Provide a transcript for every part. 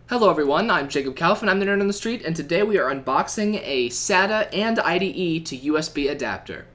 Hello everyone, I'm Jacob Kaufman, I'm the Nerd on the Street, and today we are unboxing a SATA and IDE to USB adapter.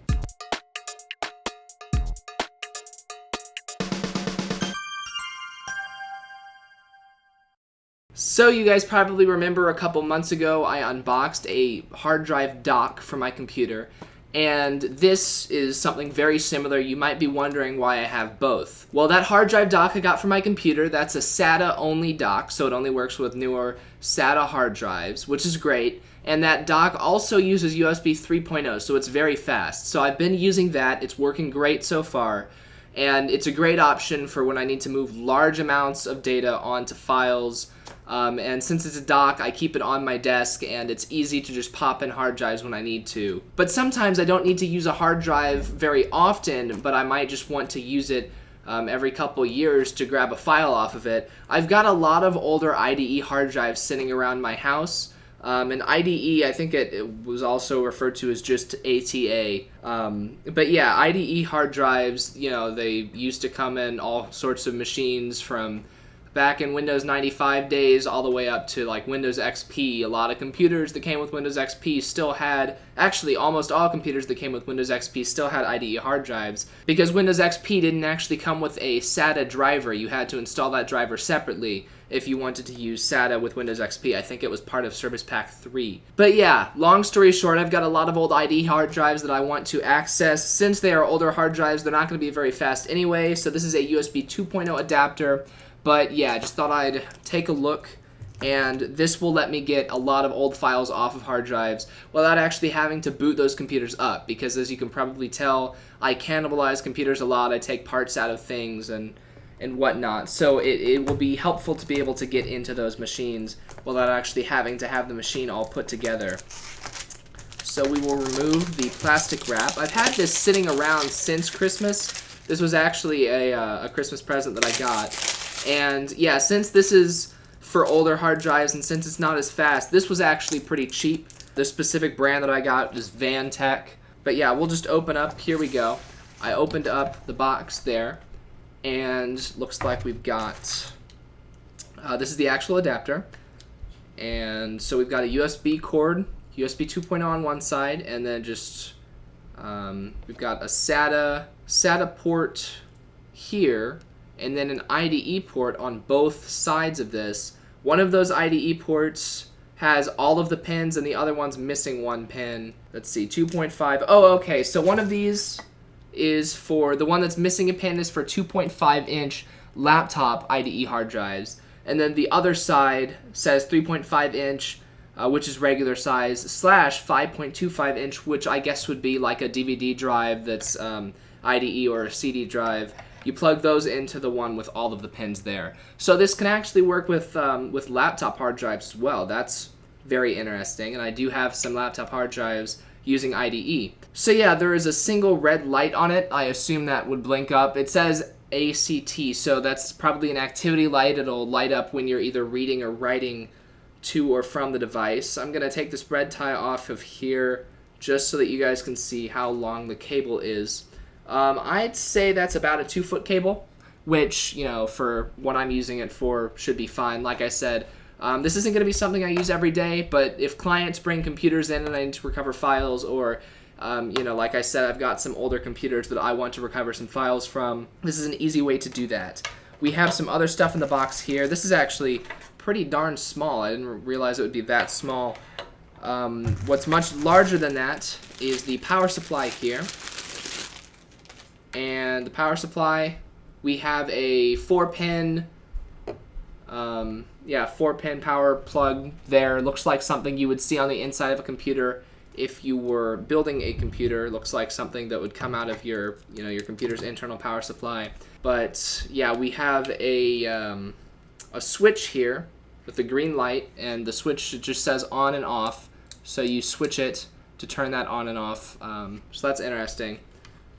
So you guys probably remember a couple months ago I unboxed a hard drive dock for my computer, and this is something very similar. You might be wondering why I have both. Well, that hard drive dock I got for my computer, that's a SATA only dock, so it only works with newer SATA hard drives, which is great. And that dock also uses USB 3.0, so it's very fast. So I've been using that, it's working great so far. And it's a great option for when I need to move large amounts of data onto files. And since it's a dock, I keep it on my desk, and it's easy to just pop in hard drives when I need to. But sometimes I don't need to use a hard drive very often, but I might just want to use it every couple years to grab a file off of it. I've got a lot of older IDE hard drives sitting around my house. And IDE, I think it was also referred to as just ATA. But yeah, IDE hard drives, you know, they used to come in all sorts of machines from back in Windows 95 days all the way up to like Windows XP. A lot of computers that came with Windows XP still had, actually almost all computers that came with Windows XP still had IDE hard drives, because Windows XP didn't actually come with a SATA driver. You had to install that driver separately if you wanted to use SATA with Windows XP. I think it was part of Service Pack 3. But yeah, long story short, I've got a lot of old IDE hard drives that I want to access. Since they are older hard drives, they're not going to be very fast anyway, so this is a USB 2.0 adapter. But yeah, I just thought I'd take a look, and this will let me get a lot of old files off of hard drives without actually having to boot those computers up, because as you can probably tell, I cannibalize computers a lot. I take parts out of things and whatnot, so it will be helpful to be able to get into those machines without actually having to have the machine all put together. So we will remove the plastic wrap. I've had this sitting around since Christmas. This was actually a Christmas present that I got. And yeah, since this is for older hard drives and since it's not as fast, this was actually pretty cheap. The specific brand that I got is Vantech. But yeah, we'll just open up. Here we go. I opened up the box there, and looks like we've got, this is the actual adapter. And so we've got a USB cord, USB 2.0 on one side, and then just, we've got a SATA port here, and then an IDE port on both sides of this. One of those IDE ports has all of the pins, and the other one's missing one pin. Let's see, 2.5. Oh, okay, so one of these is for, the one that's missing a pin is for 2.5-inch laptop IDE hard drives. And then the other side says 3.5-inch, which is regular size, / 5.25-inch, which I guess would be like a DVD drive that's IDE or a CD drive. You plug those into the one with all of the pins there. So this can actually work with laptop hard drives as well. That's very interesting, and I do have some laptop hard drives using IDE. So yeah, there is a single red light on it. I assume that would blink up. It says ACT, so that's probably an activity light. It'll light up when you're either reading or writing to or from the device. I'm going to take this red tie off of here just so that you guys can see how long the cable is. I'd say that's about a 2-foot cable, which, you know, for what I'm using it for should be fine. Like I said, this isn't going to be something I use every day, but if clients bring computers in and I need to recover files, or, you know, like I said, I've got some older computers that I want to recover some files from, this is an easy way to do that. We have some other stuff in the box here. This is actually pretty darn small. I didn't realize it would be that small. What's much larger than that is the power supply here. And the power supply, we have a 4-pin, 4-pin power plug there. Looks like something you would see on the inside of a computer if you were building a computer. Looks like something that would come out of your, you know, your computer's internal power supply. But yeah, we have a switch here with the green light, and the switch just says on and off. So you switch it to turn that on and off. So that's interesting.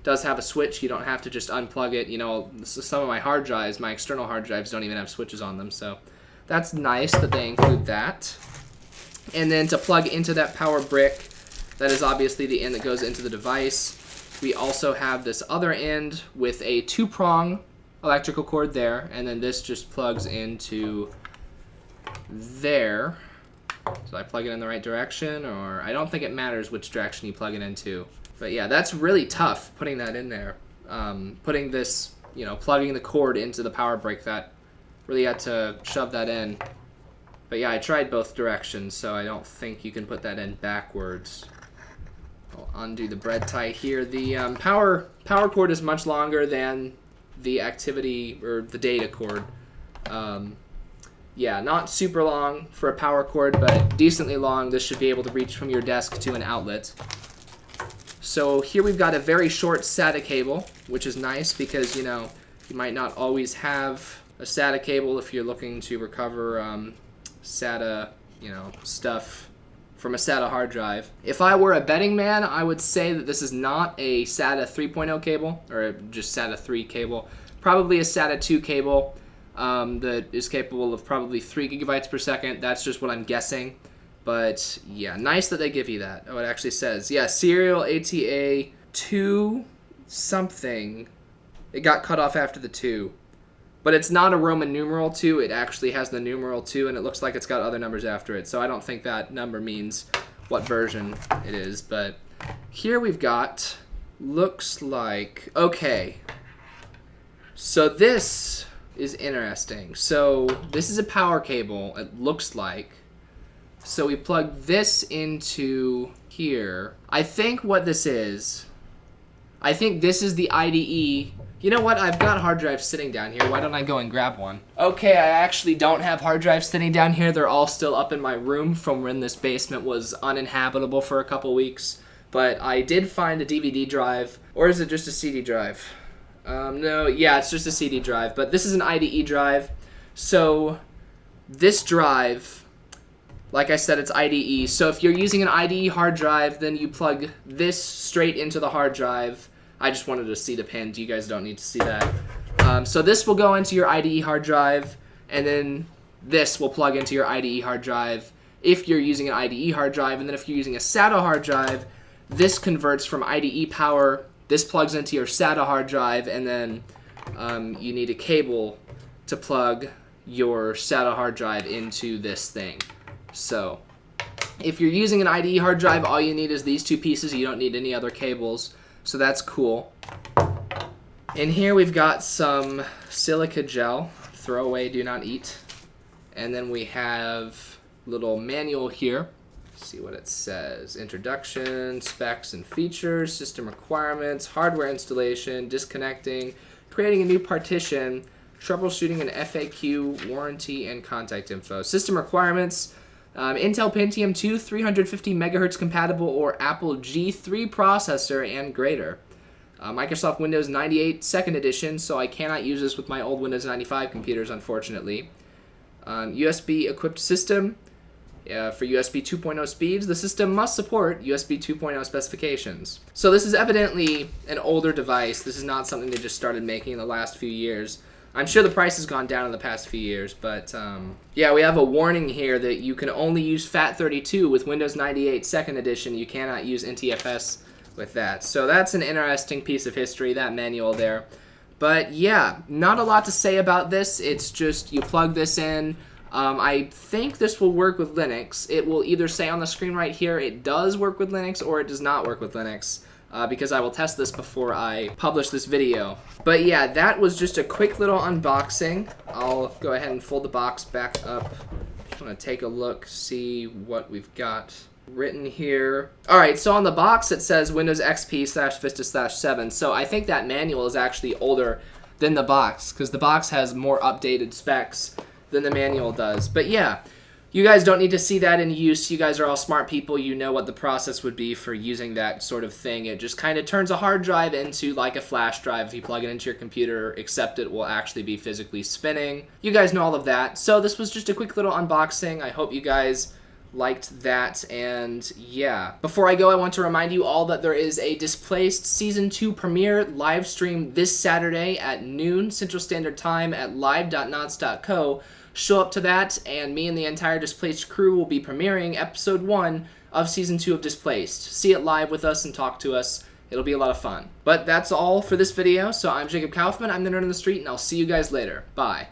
Does have a switch. You don't have to just unplug it. You know, some of my hard drives, my external hard drives, don't even have switches on them, so that's nice that they include that. And then to plug into that power brick, that is obviously the end that goes into the device. We also have this other end with a 2-prong electrical cord there, and then this just plugs into there. So I plug it in the right direction, or I don't think it matters which direction you plug it into. But yeah, that's really tough putting that in there. Putting this, you know, plugging the cord into the power brick, that really had to shove that in. But yeah, I tried both directions, so I don't think you can put that in backwards. I'll undo the bread tie here. The power cord is much longer than the activity or the data cord. Yeah, not super long for a power cord, but decently long. This should be able to reach from your desk to an outlet. So here we've got a very short SATA cable, which is nice because, you know, you might not always have a SATA cable if you're looking to recover SATA, you know, stuff from a SATA hard drive. If I were a betting man, I would say that this is not a SATA 3.0 cable, or just SATA 3 cable. Probably a SATA 2 cable that is capable of probably 3 gigabytes per second. That's just what I'm guessing. But yeah, nice that they give you that. Oh, it actually says, yeah, serial ATA 2 something. It got cut off after the 2. But it's not a Roman numeral 2. It actually has the numeral 2, and it looks like it's got other numbers after it. So I don't think that number means what version it is. But here we've got, looks like, okay. So this is interesting. So this is a power cable, it looks like. So we plug this into here. I think what this is, I think this is the IDE. You know what? I've got hard drives sitting down here. Why don't I go and grab one? Okay, I actually don't have hard drives sitting down here. They're all still up in my room from when this basement was uninhabitable for a couple weeks. But I did find a DVD drive. Or is it just a CD drive? No, yeah, it's just a CD drive. But this is an IDE drive. So this drive, like I said, it's IDE. So if you're using an IDE hard drive, then you plug this straight into the hard drive. I just wanted to see the pins. You guys don't need to see that. So this will go into your IDE hard drive, and then this will plug into your IDE hard drive if you're using an IDE hard drive. And then if you're using a SATA hard drive, this converts from IDE power. This plugs into your SATA hard drive, and then you need a cable to plug your SATA hard drive into this thing. So if you're using an IDE hard drive, all you need is these two pieces. You don't need any other cables. So that's cool. In here we've got some silica gel, throw away, do not eat. And then we have a little manual here. Let's see what it says. Introduction, specs and features, system requirements, hardware installation, disconnecting, creating a new partition, troubleshooting an FAQ, warranty, and contact info. System requirements. Intel Pentium 2 350 megahertz compatible or Apple G3 processor and greater. Microsoft Windows 98 2nd edition, so I cannot use this with my old Windows 95 computers, unfortunately. USB equipped system. For USB 2.0 speeds, the system must support USB 2.0 specifications. So this is evidently an older device. This is not something they just started making in the last few years. I'm sure the price has gone down in the past few years, but yeah, we have a warning here that you can only use FAT32 with Windows 98 2nd edition. You cannot use NTFS with that. So that's an interesting piece of history, that manual there. But yeah, not a lot to say about this. It's just you plug this in. I think this will work with Linux. It will either say on the screen right here it does work with Linux or it does not work with Linux. Because I will test this before I publish this video. But yeah, that was just a quick little unboxing. I'll go ahead and fold the box back up. Just want to take a look, see what we've got written here. Alright, so on the box it says Windows XP/Vista/7. So I think that manual is actually older than the box, because the box has more updated specs than the manual does. But yeah, you guys don't need to see that in use. You guys are all smart people. You know what the process would be for using that sort of thing. It just kind of turns a hard drive into like a flash drive. If you plug it into your computer, except it will actually be physically spinning. You guys know all of that. So this was just a quick little unboxing. I hope you guys liked that, and yeah. Before I go, I want to remind you all that there is a Displaced Season 2 premiere live stream this Saturday at noon Central Standard Time at live.knots.co. Show up to that, and me and the entire Displaced crew will be premiering Episode 1 of Season 2 of Displaced. See it live with us and talk to us. It'll be a lot of fun. But that's all for this video, so I'm Jacob Kaufman, I'm the Nerd on the Street, and I'll see you guys later. Bye.